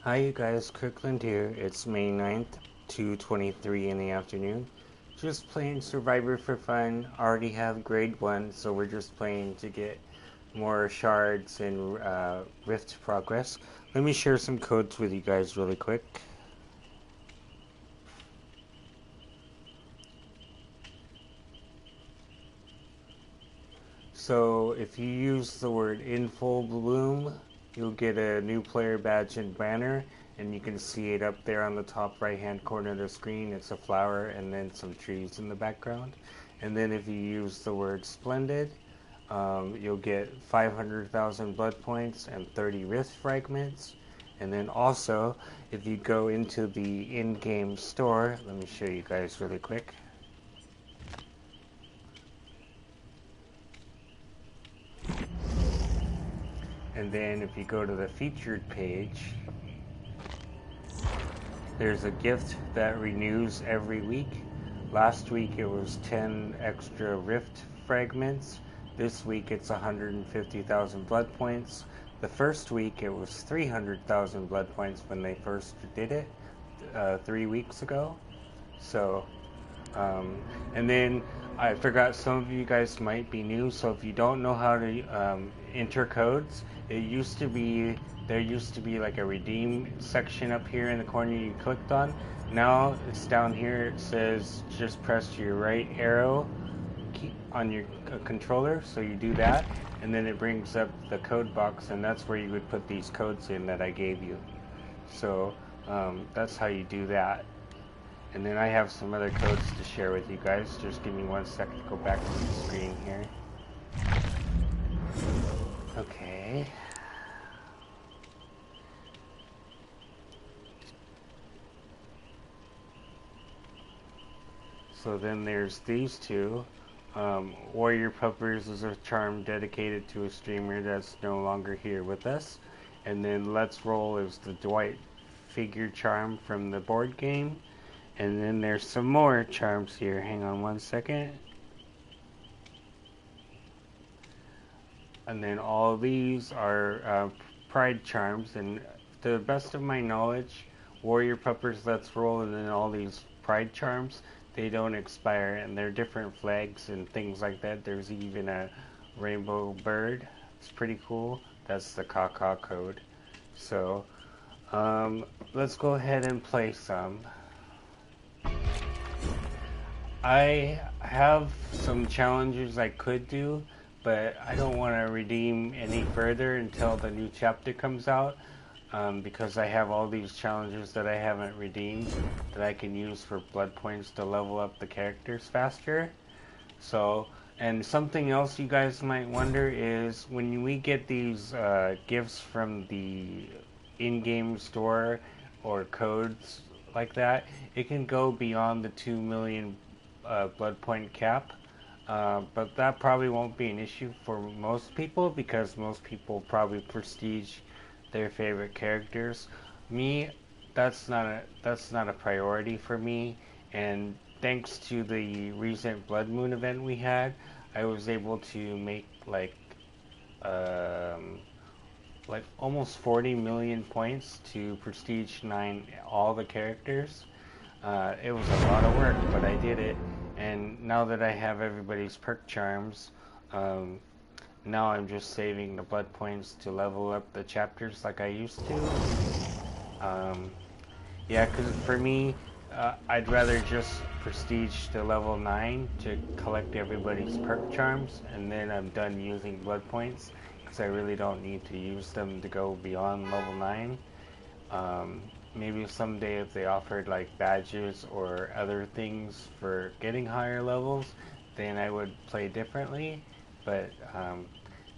Hi you guys, Kirkland here. It's May 9th, 2:23 in the afternoon. Just playing Survivor for fun. Already have grade 1, so we're just playing to get more shards and rift progress. Let me share some codes with you guys really quick. So if you use the word INFULLBLOOM, you'll get a new player badge and banner, and you can see it up there on the top right hand corner of the screen. It's a flower and then some trees in the background. And then if you use the word SPLENDID, you'll get 500,000 blood points and 30 rift fragments. And then also, if you go into the in-game store, let me show you guys really quick. And then if you go to the featured page, there's a gift that renews every week. Last week it was 10 extra rift fragments. This week it's 150,000 blood points. The first week it was 300,000 blood points when they first did it 3 weeks ago. So, and then I forgot, some of you guys might be new, so if you don't know how to enter codes, there used to be like a redeem section up here in the corner you clicked on. Now it's down here. It says just press your right arrow key on your controller, so you do that, and then it brings up the code box, and that's where you would put these codes in that I gave you. So that's how you do that. And then I have some other codes to share with you guys. Just give me 1 second to go back to the screen here. Okay. So then there's these two. WARRIORPUPPERS is a charm dedicated to a streamer that's no longer here with us. And then LETSROLL is the Dwight figure charm from the board game. And then there's some more charms here. Hang on 1 second. And then all of these are pride charms. And to the best of my knowledge, WARRIORPUPPERS, LETSROLL, and then all these pride charms, they don't expire. And they're different flags and things like that. There's even a rainbow bird. It's pretty cool. That's the Kaka code. So let's go ahead and play some. I have some challenges I could do, but I don't want to redeem any further until the new chapter comes out, because I have all these challenges that I haven't redeemed that I can use for blood points to level up the characters faster. So, and something else you guys might wonder is when we get these gifts from the in-game store or codes like that, it can go beyond the 2 million blood point cap, but that probably won't be an issue for most people because most people probably prestige their favorite characters. Me, that's not a priority for me, and thanks to the recent Blood Moon event we had, I was able to make like almost 40 million points to prestige 9 all the characters. It was a lot of work, but I did it. And now that I have everybody's perk charms, now I'm just saving the blood points to level up the chapters like I used to. Yeah, because for me, I'd rather just prestige to level 9 to collect everybody's perk charms, and then I'm done using blood points, because I really don't need to use them to go beyond level 9. Maybe someday if they offered like badges or other things for getting higher levels, then I would play differently, but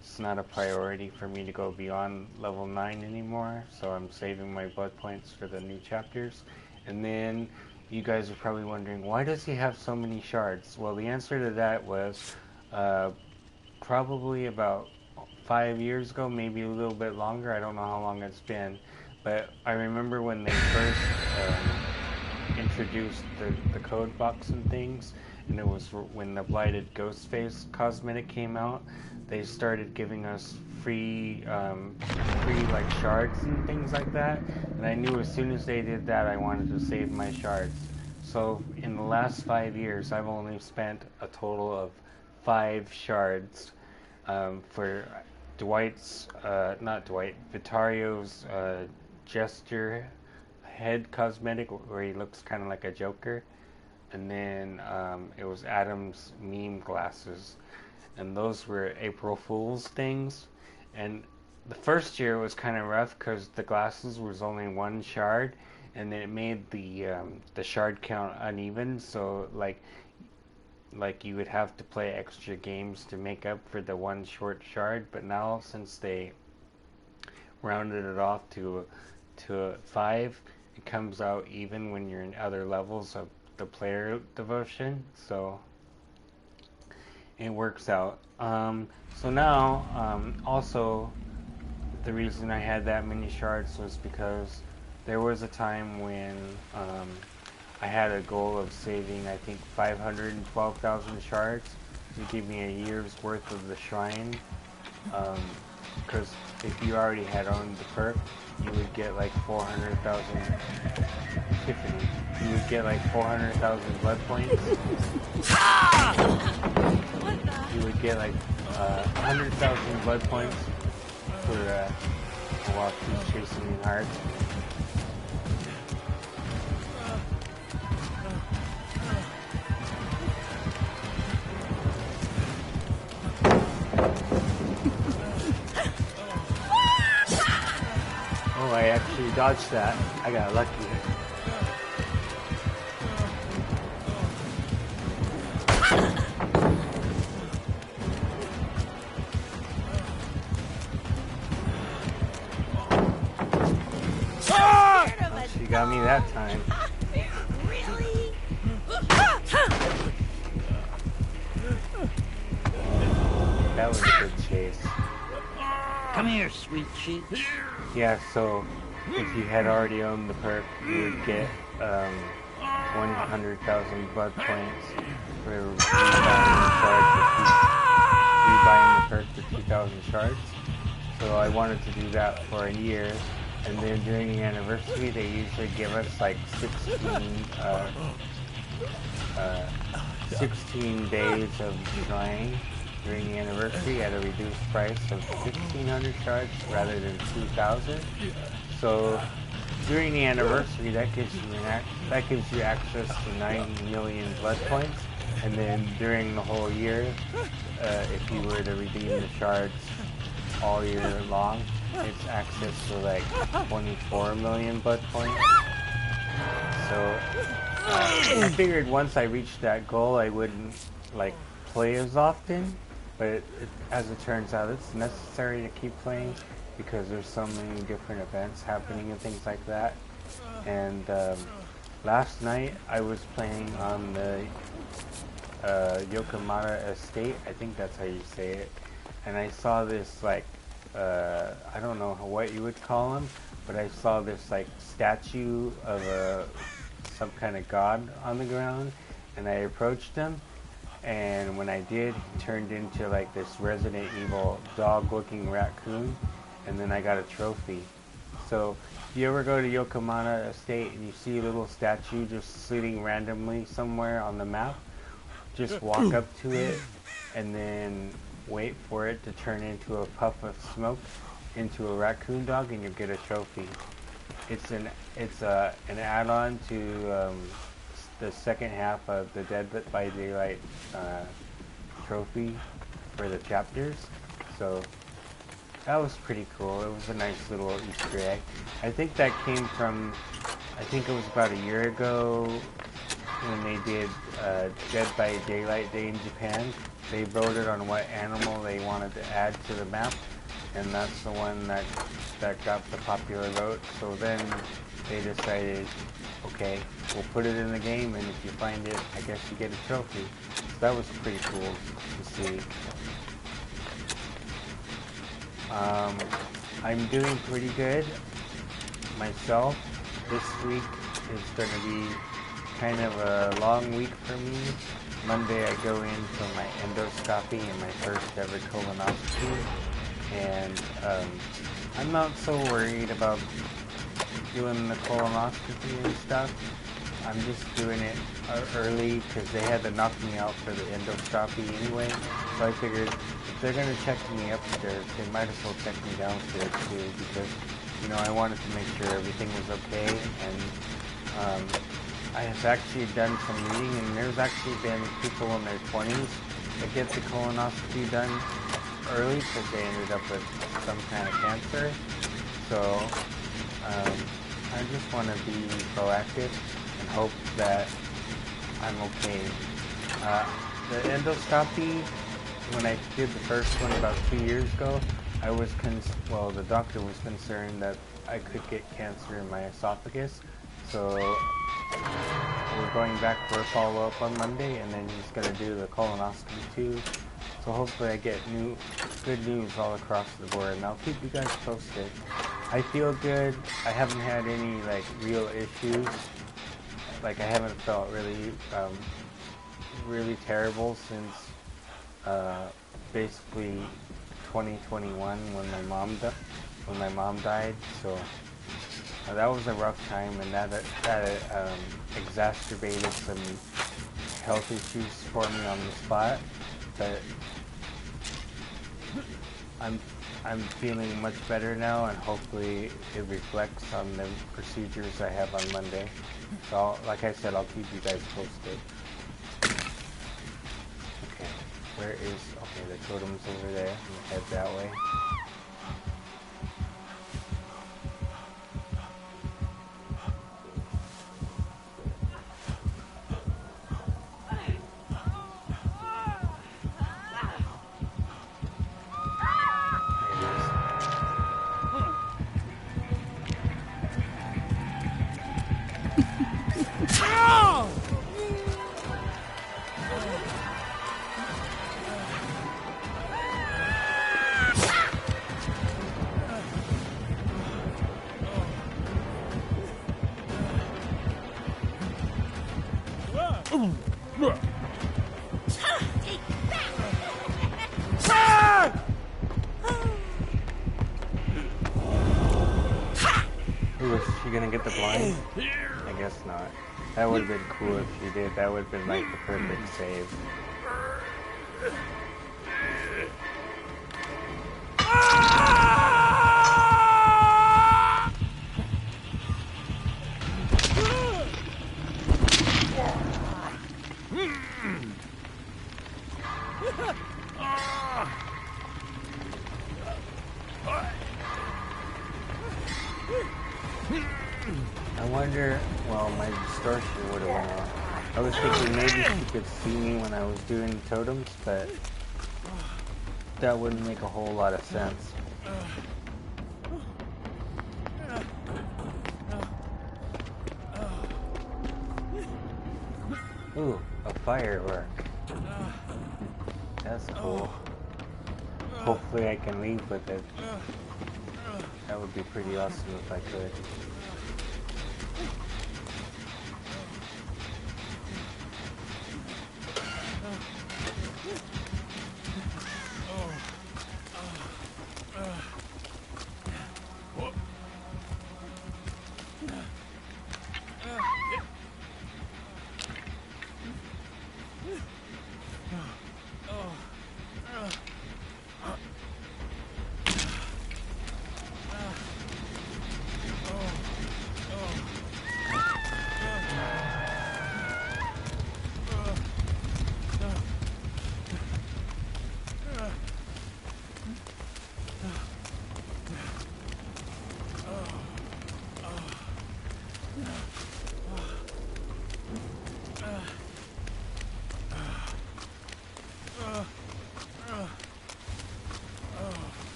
it's not a priority for me to go beyond level 9 anymore, so I'm saving my blood points for the new chapters. And then you guys are probably wondering, why does he have so many shards? Well, the answer to that was probably about 5 years ago, maybe a little bit longer. I don't know how long it's been. But I remember when they first introduced the code box and things, and it was when the Blighted Ghostface cosmetic came out. They started giving us free like shards and things like that, and I knew as soon as they did that I wanted to save my shards. So in the last 5 years I've only spent a total of 5 shards for Vitario's Jester head cosmetic where he looks kind of like a Joker, and then it was Adam's meme glasses, and those were April Fool's things. And the first year was kind of rough because the glasses was only 1 shard, and then it made the shard count uneven, so like you would have to play extra games to make up for the 1 short shard. But now, since they rounded it off to 5, it comes out even when you're in other levels of the player devotion, so it works out. So now, also, the reason I had that many shards was because there was a time when I had a goal of saving, I think, 512,000 shards to give me a year's worth of the shrine. Because if you already had owned the perk, you would get like 400,000 Tiffany. You would get like 400,000 blood points. You would get like 100,000 blood points for while she's chasing me hard. Oh, I actually dodged that. I got lucky. Oh, she got me that time. Really? That was a good chase. Come here, sweet cheek. Yeah, so if you had already owned the perk, you would get 100,000 blood points for rebuying the perk for 2,000 shards. So I wanted to do that for a year, and then during the anniversary they usually give us like 16 days of trying during the anniversary at a reduced price of 1,500 shards rather than 2,000. So during the anniversary, that gives you access to 9 million blood points, and then during the whole year, if you were to redeem the shards all year long, it's access to like 24 million blood points. So I figured once I reached that goal, I wouldn't like play as often. But as it turns out, it's necessary to keep playing because there's so many different events happening and things like that. And last night I was playing on the Yokomata Estate, I think that's how you say it, and I saw this like, I don't know what you would call him, but I saw this like statue of some kind of god on the ground, and I approached him. And when I did, he turned into like this Resident Evil dog-looking raccoon, and then I got a trophy. So if you ever go to Yokomata Estate and you see a little statue just sitting randomly somewhere on the map, just walk up to it and then wait for it to turn into a puff of smoke into a raccoon dog, and you'll get a trophy. It's an add-on to the second half of the Dead by Daylight trophy for the chapters. So that was pretty cool. It was a nice little Easter egg. I think that came from, I think it was about a year ago when they did Dead by Daylight Day in Japan. They voted on what animal they wanted to add to the map, and that's the one that got the popular vote. So then they decided, okay, we'll put it in the game, and if you find it, I guess you get a trophy. So that was pretty cool to see. I'm doing pretty good myself. This week is going to be kind of a long week for me. Monday I go in for my endoscopy and my first ever colonoscopy, and I'm not so worried about doing the colonoscopy and stuff. I'm just doing it early because they had to knock me out for the endoscopy anyway. So I figured if they're going to check me upstairs, they might as well check me downstairs too, because, you know, I wanted to make sure everything was okay. And I have actually done some reading, and there's actually been people in their 20s that get the colonoscopy done early because they ended up with some kind of cancer. So I just want to be proactive and hope that I'm okay. The endoscopy, when I did the first one about 2 years ago, I was the doctor was concerned that I could get cancer in my esophagus. So we're going back for a follow-up on Monday, and then he's going to do the colonoscopy too. So hopefully I get good news all across the board, and I'll keep you guys posted. I feel good. I haven't had any like real issues. Like I haven't felt really terrible since basically 2021 when my mom died. So that was a rough time, and that exacerbated some health issues for me on the spot. But I'm feeling much better now, and hopefully it reflects on the procedures I have on Monday. So like I said, I'll keep you guys posted. Okay, the totem's over there. I'm gonna head that way. Was she gonna get the blind? I guess not. That would have been cool if she did. That would have been like the perfect save. I wonder, well, my distortion would have went off. I was thinking maybe she could see me when I was doing totems, but that wouldn't make a whole lot of sense. Ooh, a firework. That's cool. Hopefully I can leave with it. That would be pretty awesome if I could.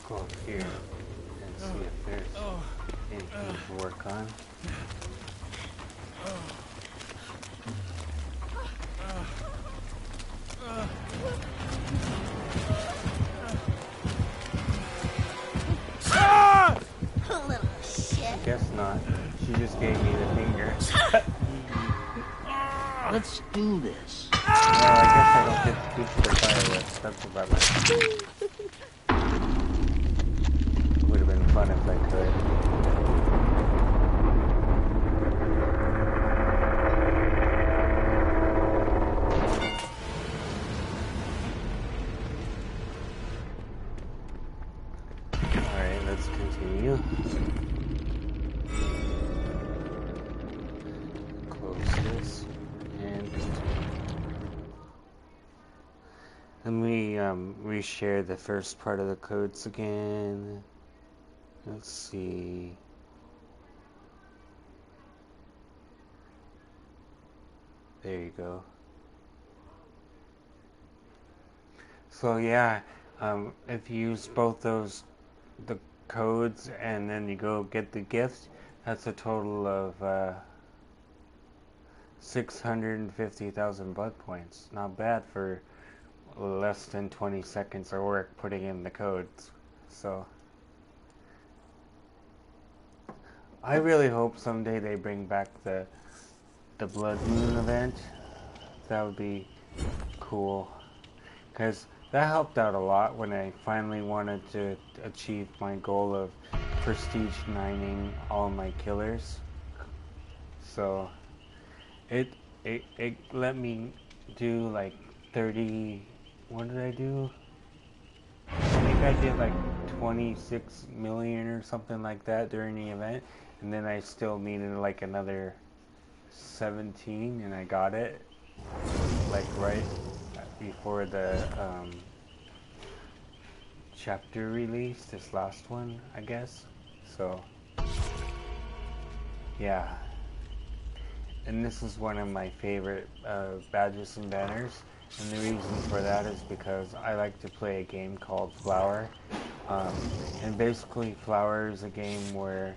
Go up here and see if there's anything to work on. Little shit. Guess not. She just gave me the finger. Let's do this. Well, I guess I don't get to keep the fireworks. That's about it. It would have been fun if I could. Alright, let's continue. Close this and continue. Let me reshare the first part of the codes again. Let's see. There you go. So yeah, if you use both the codes and then you go get the gift, that's a total of 650,000 blood points. Not bad for less than 20 seconds of work putting in the codes. So I really hope someday they bring back the Blood Moon event. That would be cool, because that helped out a lot when I finally wanted to achieve my goal of prestige 9ing all my killers. So it let me do like 30. What did I do? I think I did like 26 million or something like that during the event, and then I still needed like another 17, and I got it like right before the chapter release, this last one, I guess. So yeah, and this is one of my favorite badges and banners. And the reason for that is because I like to play a game called Flower. And basically Flower is a game where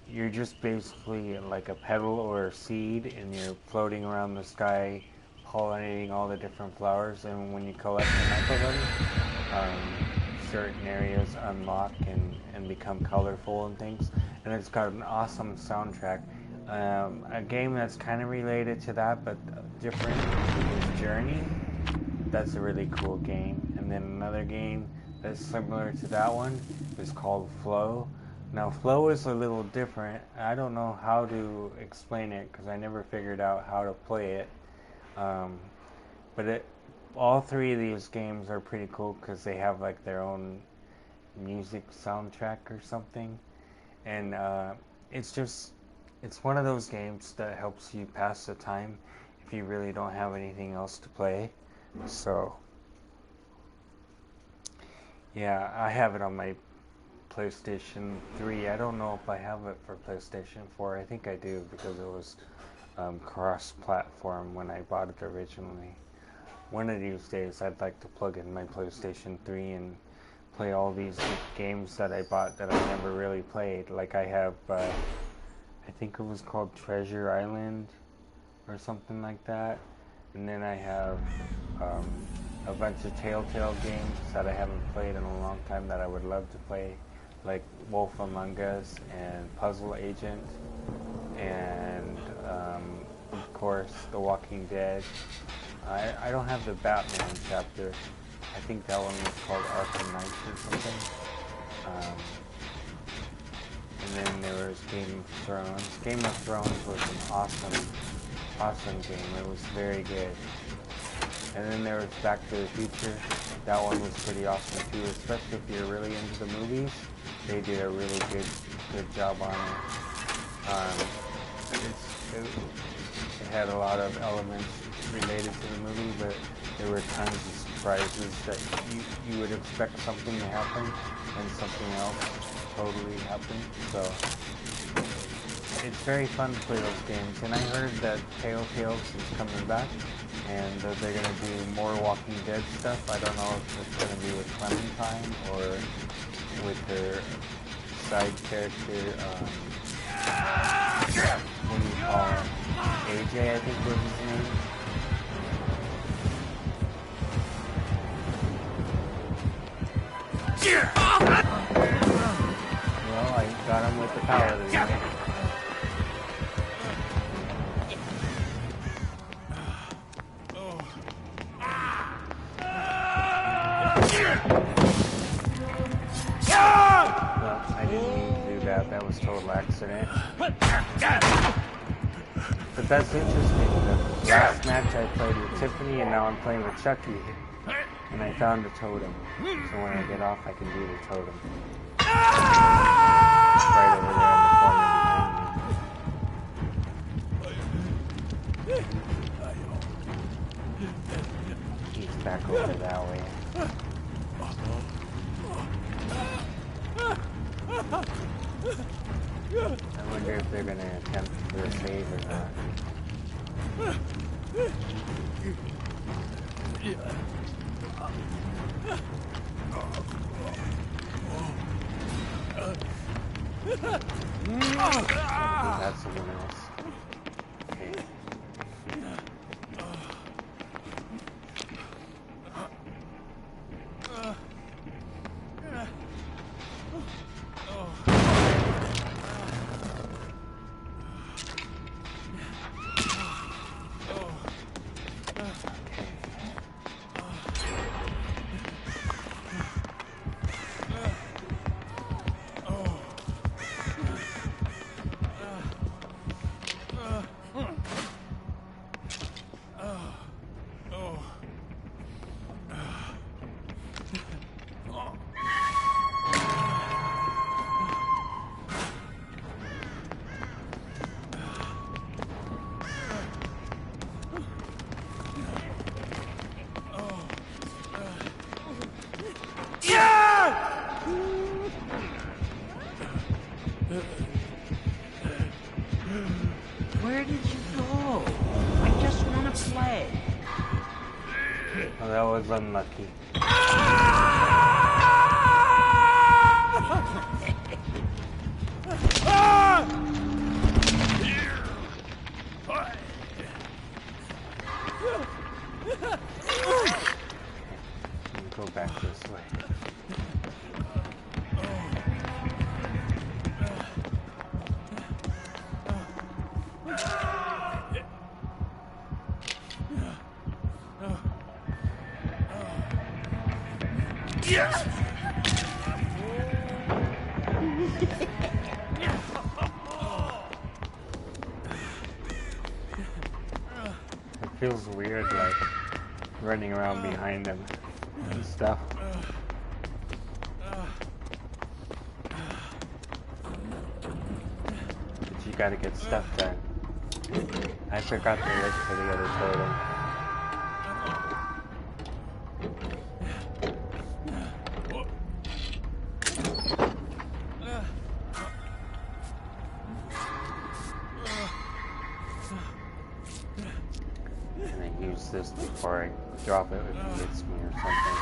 you're just basically like a petal or a seed, and you're floating around the sky pollinating all the different flowers, and when you collect enough of them, certain areas unlock and become colorful and things. And it's got an awesome soundtrack. A game that's kind of related to that but different is Journey. That's a really cool game. And then another game that's similar to that one is called Flow. Now Flow is a little different. I don't know how to explain it because I never figured out how to play it. But all three of these games are pretty cool because they have like their own music soundtrack or something. And it's one of those games that helps you pass the time if you really don't have anything else to play. So yeah, I have it on my PlayStation 3. I don't know if I have it for PlayStation 4. I think I do because it was cross-platform when I bought it originally. One of these days I'd like to plug in my PlayStation 3 and play all these games that I bought that I never really played. Like I have, I think it was called Treasure Island or something like that. And then I have a bunch of Telltale games that I haven't played in a long time that I would love to play, like Wolf Among Us and Puzzle Agent, and of course The Walking Dead. I don't have the Batman chapter. I think that one was called Arkham Knight or something. And then there was Game of Thrones. Game of Thrones was an awesome game. It was very good. And then there was Back to the Future. That one was pretty awesome too, especially if you're really into the movies. They did a really good job on it. It had a lot of elements related to the movie, but there were tons of surprises that you would expect something to happen and something else totally happened. So it's very fun to play those games. And I heard that Telltale is coming back and that they're going to do more Walking Dead stuff. I don't know if it's going to be with Clementine or with her side character, what do you call him? AJ, I think was his name. Well, I got him with the power that he made. Well, I didn't mean to do that. That was total accident. But that's interesting. The last match I played with Tiffany, and now I'm playing with Chucky. And I found the totem. So when I get off, I can do the totem. Right over there in the corner behind me. He's back over that way. I wonder if they're going to attempt for a save or not. That's someone else. Okay. Where did you go? I just want to play. Well, that was unlucky. Go back this way. It feels weird, like running around behind them and stuff. But you gotta get stuff done. I forgot to look for the other totem. This before I drop it if it hits me or something.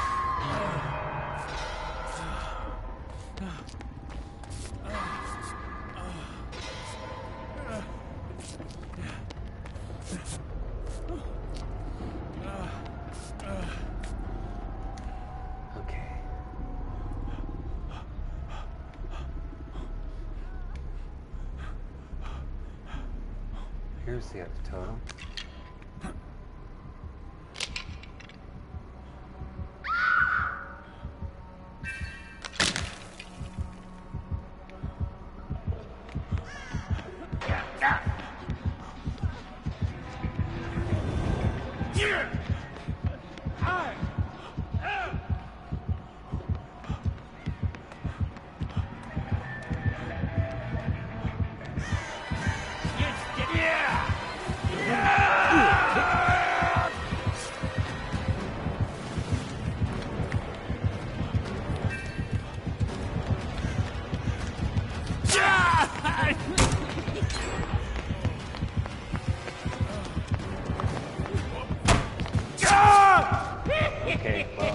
Okay. Here's the other totem. Okay, well,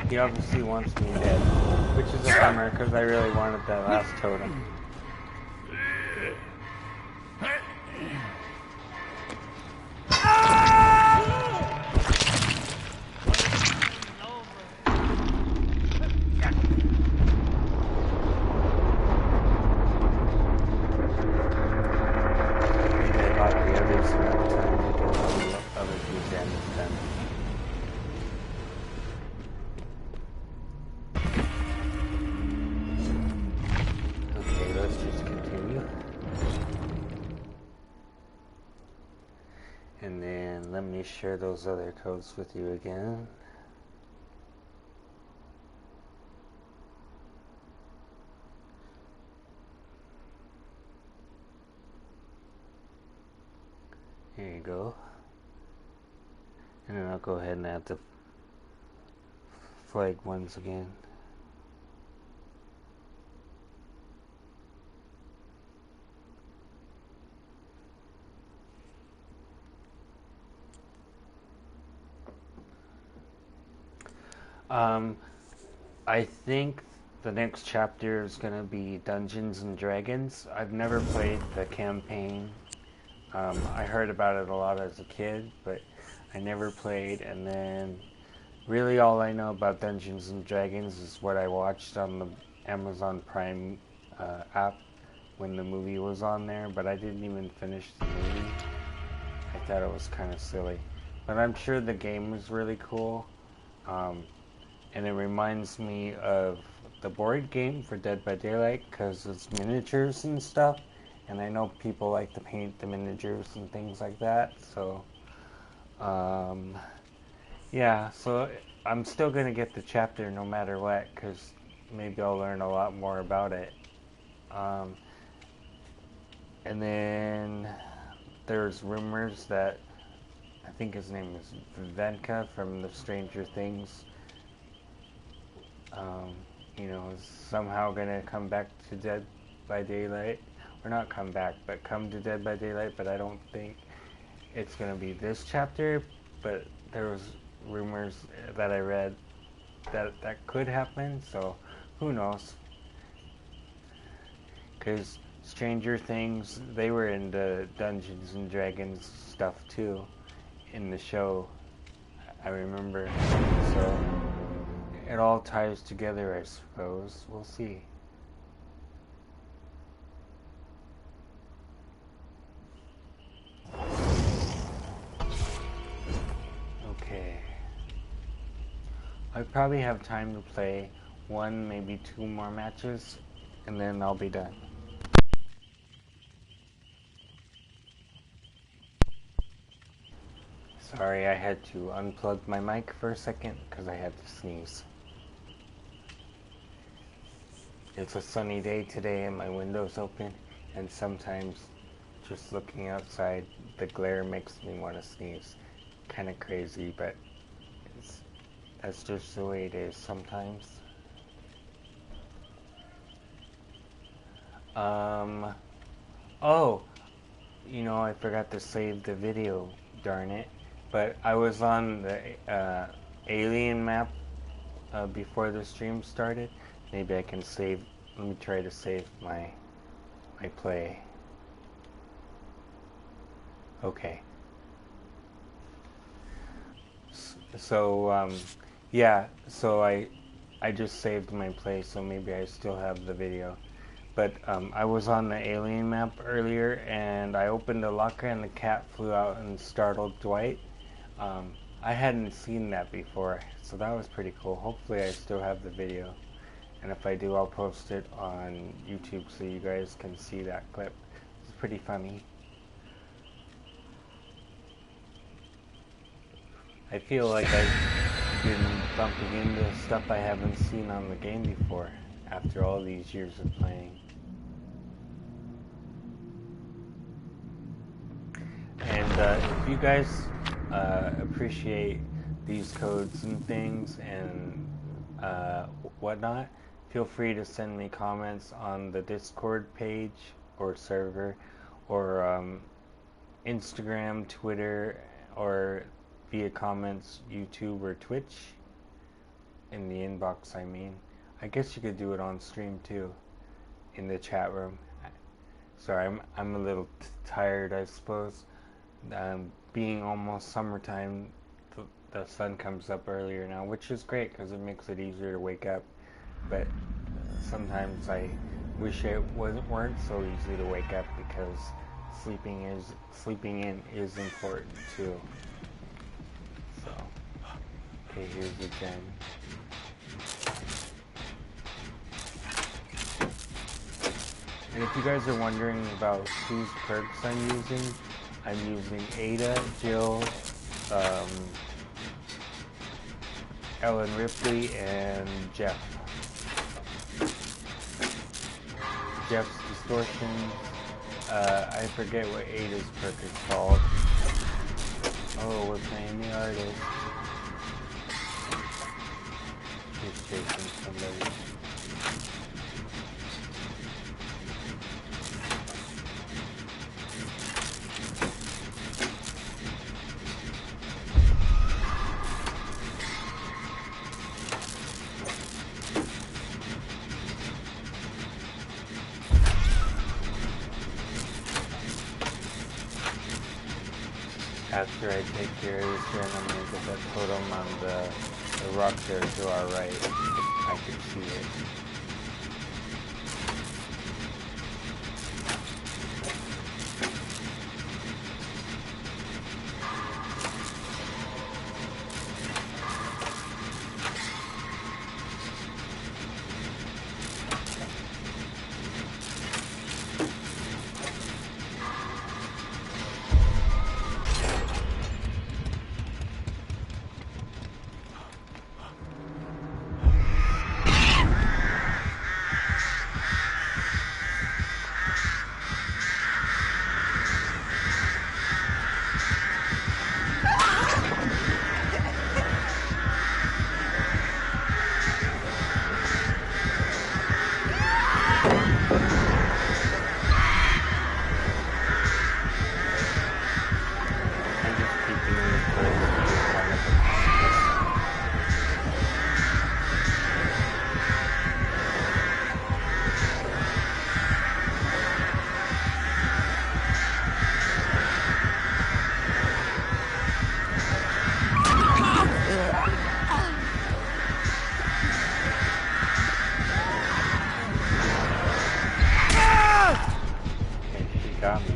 he obviously wants me dead, which is a bummer because I really wanted that last totem. me share those other codes with you again. Here you go. And then I'll go ahead and add the flag ones again. I think the next chapter is going to be Dungeons and Dragons. I've never played the campaign. I heard about it a lot as a kid, but I never played. And then really all I know about Dungeons and Dragons is what I watched on the Amazon Prime app when the movie was on there, but I didn't even finish the movie. I thought it was kind of silly. But I'm sure the game is really cool. And it reminds me of the board game for Dead by Daylight because it's miniatures and stuff. And I know people like to paint the miniatures and things like that. So, yeah, so I'm still going to get the chapter no matter what because maybe I'll learn a lot more about it. And then there's rumors that I think his name is Venka from the Stranger Things. You know, is somehow gonna come back to Dead by Daylight, or not come back, but come to Dead by Daylight. But I don't think it's gonna be this chapter. But there was rumors that I read that could happen. So who knows? Because Stranger Things, they were into Dungeons and Dragons stuff too in the show. I remember. So it all ties together, I suppose. We'll see. Okay. I probably have time to play one, maybe two more matches, and then I'll be done. Sorry, I had to unplug my mic for a second because I had to sneeze. It's a sunny day today and my window's open, and sometimes just looking outside, the glare makes me want to sneeze. Kind of crazy, but that's just the way it is sometimes. Oh, you know, I forgot to save the video, darn it. But I was on the alien map before the stream started. Maybe I can save. Let me try to save my play. Okay. So yeah. So I just saved my play. So maybe I still have the video. But I was on the alien map earlier, and I opened the locker, and the cat flew out and startled Dwight. I hadn't seen that before, so that was pretty cool. Hopefully I still have the video. And if I do, I'll post it on YouTube so you guys can see that clip. It's pretty funny. I feel like I've been bumping into stuff I haven't seen on the game before after all these years of playing. And if you guys appreciate these codes and things and whatnot, feel free to send me comments on the Discord page or server, or Instagram, Twitter, or via comments, YouTube or Twitch. In the inbox, I mean. I guess you could do it on stream too, in the chat room. Sorry, I'm a little tired, I suppose. Being almost summertime, the sun comes up earlier now, which is great because it makes it easier to wake up. But sometimes I wish it weren't so easy to wake up because sleeping in is important too. So, okay, here's the gem. And if you guys are wondering about whose perks I'm using Ada, Jill, Ellen Ripley and Jeff. Jeff's Distortions. I forget what Ada's perk is called. Oh, we're playing the artist. He's chasing somebody. After I take care of this one, I'm going to get that totem on the rock there to our right. I can see it. Got me.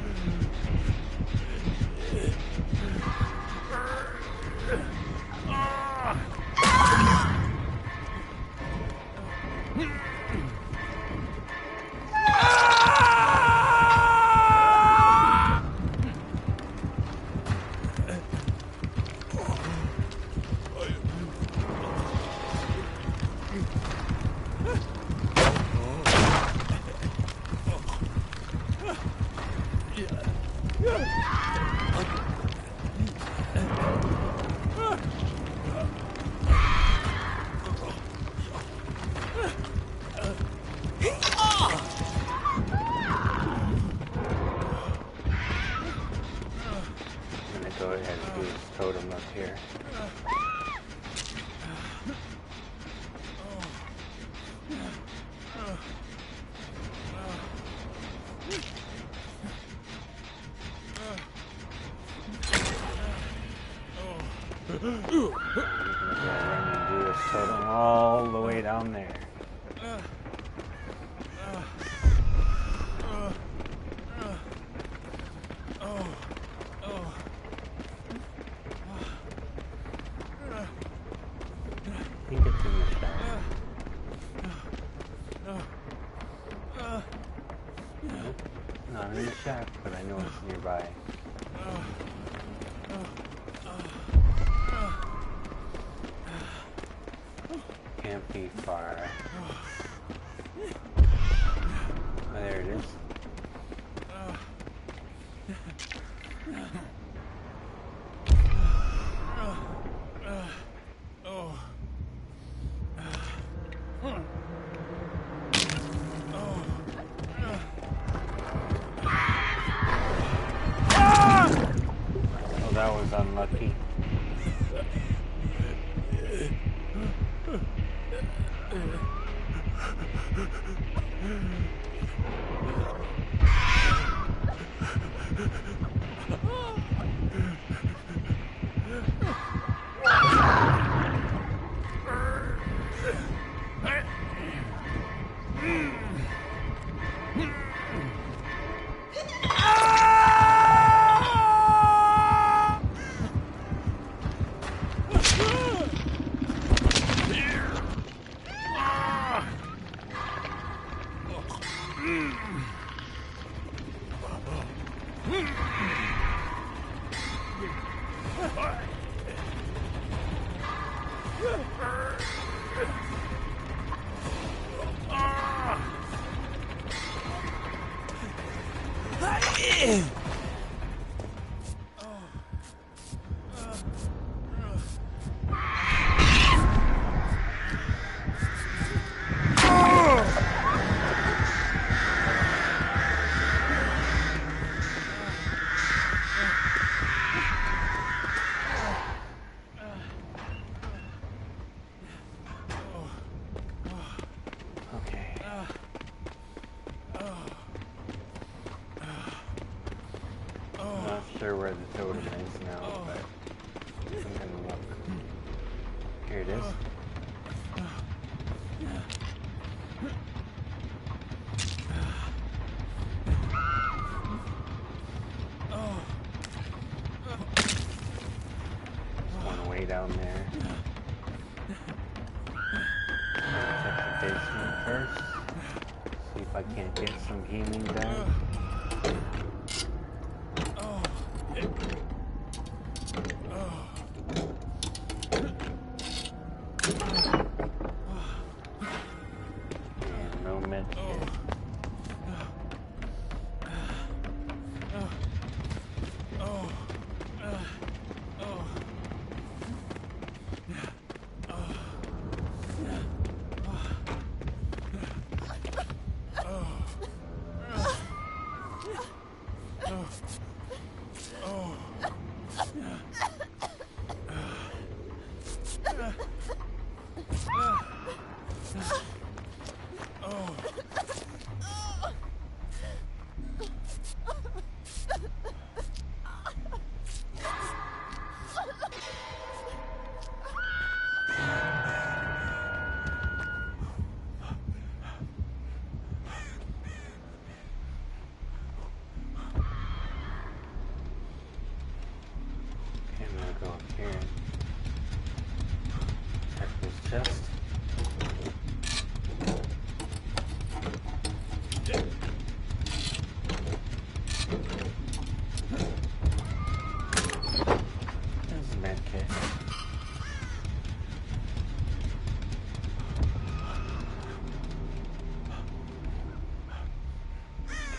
Go ahead and do this totem up here. I'm gonna go ahead and do this totem all the way down there. I think it's in the shack. Nope, not in the shack, but I know it's nearby. Can't be far. Oh, there it is. That was unlucky. I'm not sure where the totem is now, but I'm gonna look. Here it is. There's one way down there. Check the basement first. See if I can't get some healing done. And no med kit. Go up here. Check this chest. There's a med kit.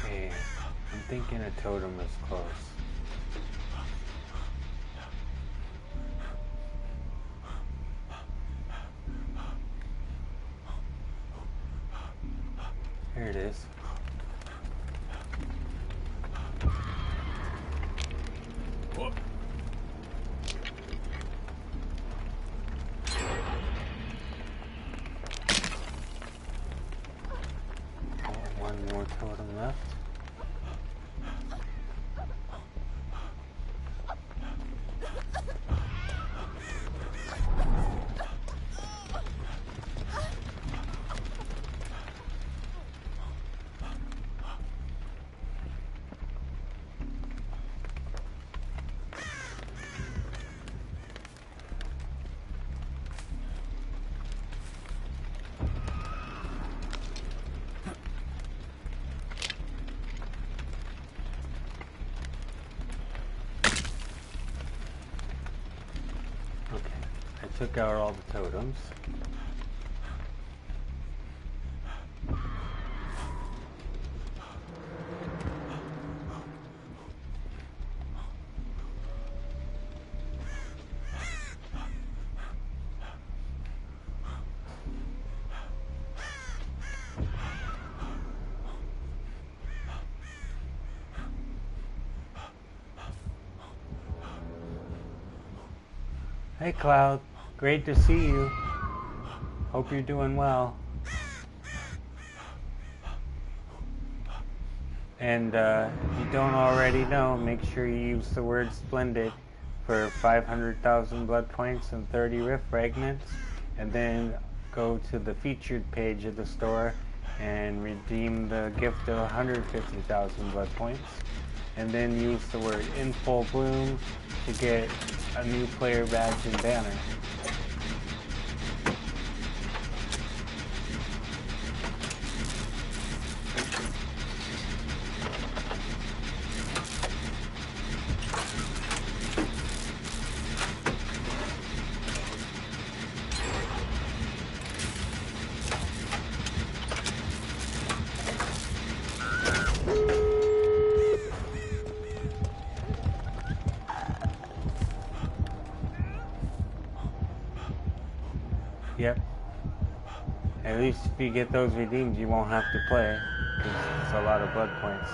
Okay, I'm thinking a totem is close. Here it is. One more totem left. Took out all the totems. Hey Cloud, great to see you. Hope you're doing well. And if you don't already know, make sure you use the word SPLENDID for 500,000 blood points and 30 rift fragments. And then go to the featured page of the store and redeem the gift of 150,000 blood points. And then use the word INFULLBLOOM to get a new player badge and banner. Yep. At least if you get those redeemed, you won't have to play, because it's a lot of blood points.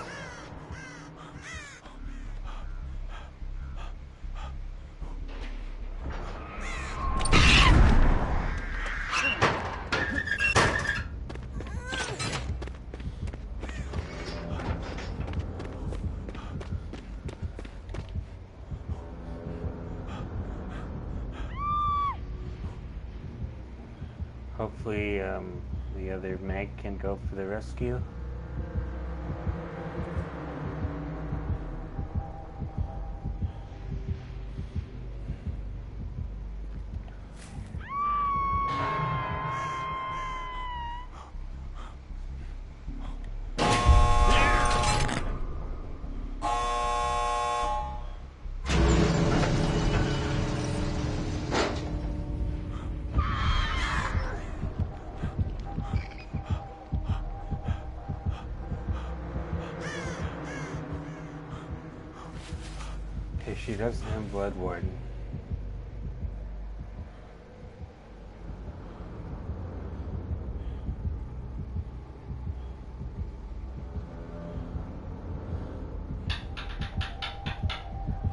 Hopefully the other mag can go for the rescue. Okay, she doesn't have Blood Warden.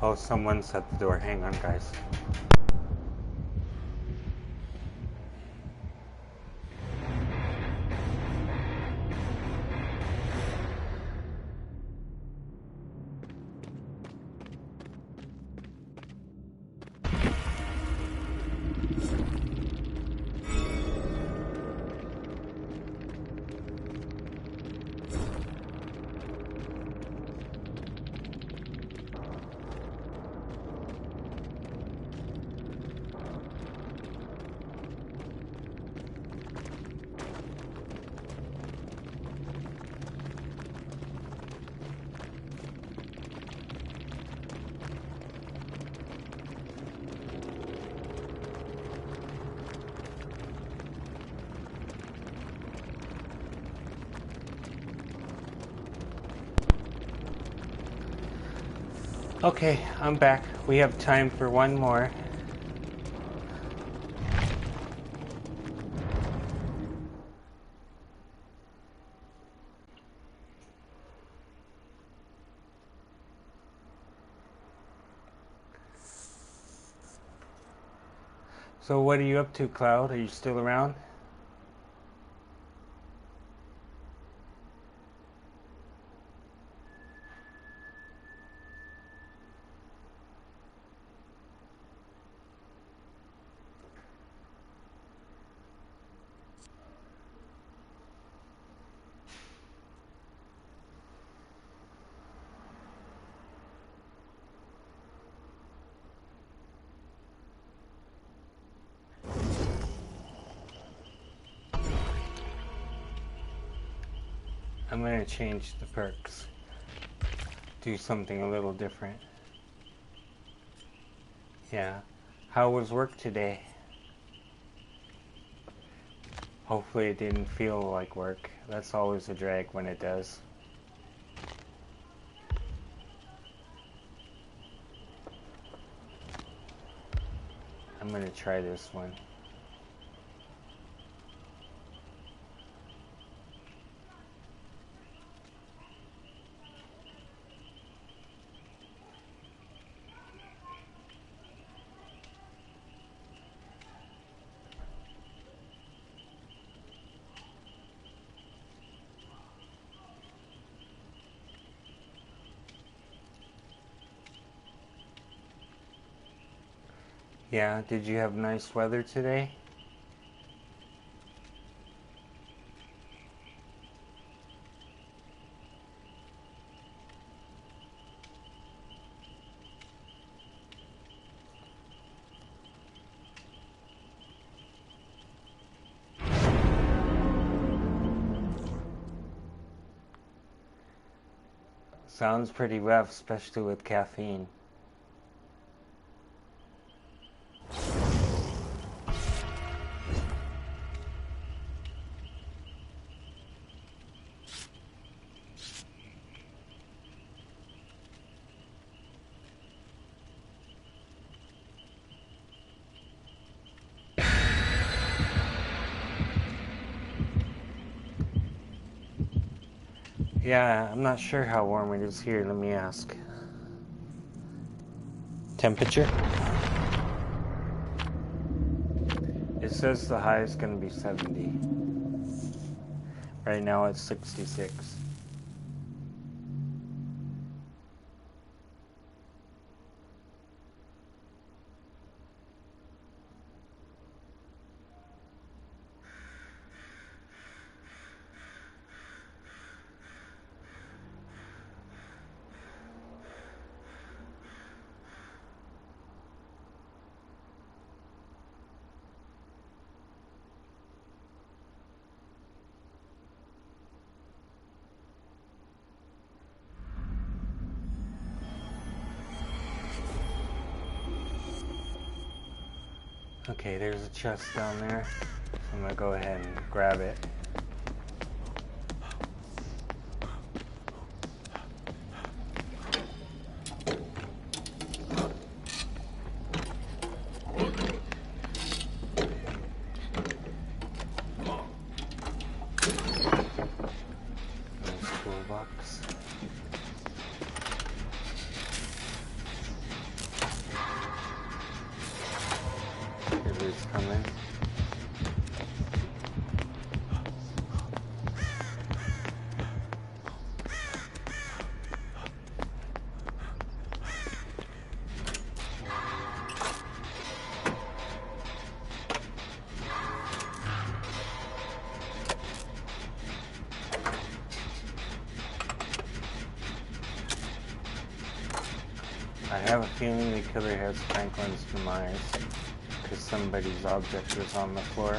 Oh, someone's at the door. Hang on, guys. Okay, I'm back. We have time for one more. So what are you up to, Cloud? Are you still around? I'm gonna change the perks. Do something a little different. Yeah. How was work today? Hopefully it didn't feel like work. That's always a drag when it does. I'm gonna try this one. Yeah, did you have nice weather today? Sounds pretty rough, especially with caffeine. Yeah, I'm not sure how warm it is here. Let me ask. Temperature? It says the high is going to be 70. Right now it's 66. Okay, there's a chest down there. So I'm gonna go ahead and grab it. Toolbox. It's coming. I have a feeling the killer has Franklin's demise because somebody's object was on the floor.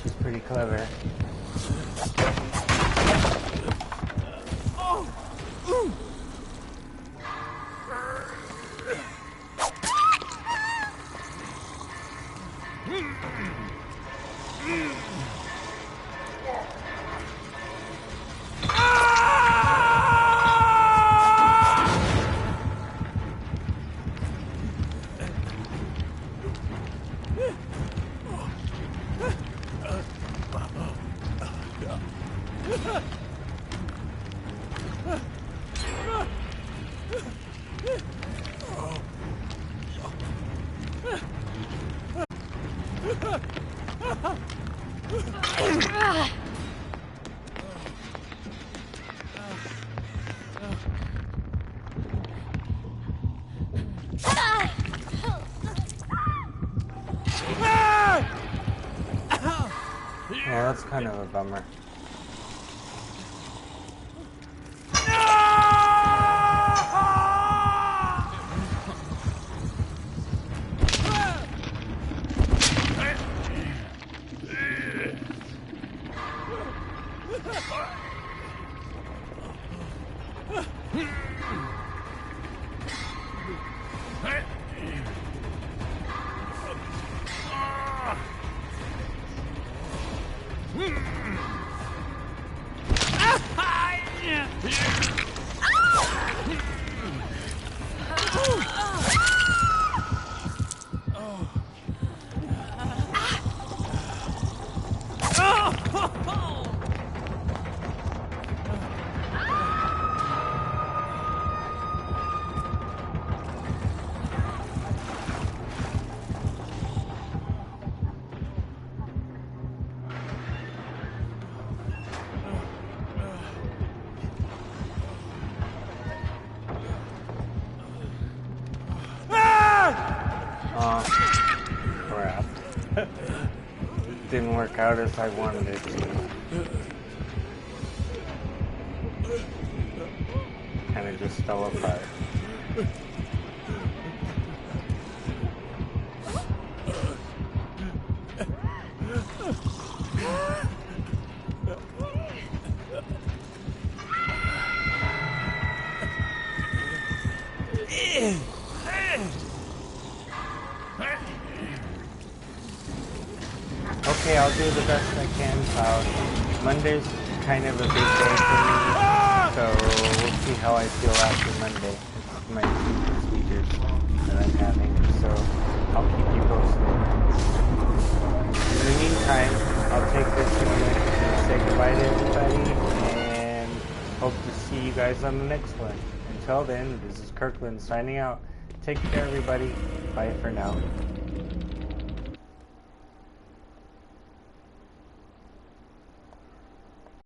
She's pretty clever. Well, that's kind of a bummer. Crap. Didn't work out as I wanted it to. Kind of just fell apart. Okay, I'll do the best I can, pal. Monday's kind of a big day for me, so see how I feel after Monday. It's my 2 procedures that I'm having, so I'll keep you posted. In the meantime, I'll take this moment to say goodbye to everybody and hope to see you guys on the next one. Until then, this is Kirkland signing out. Take care, everybody. Bye for now.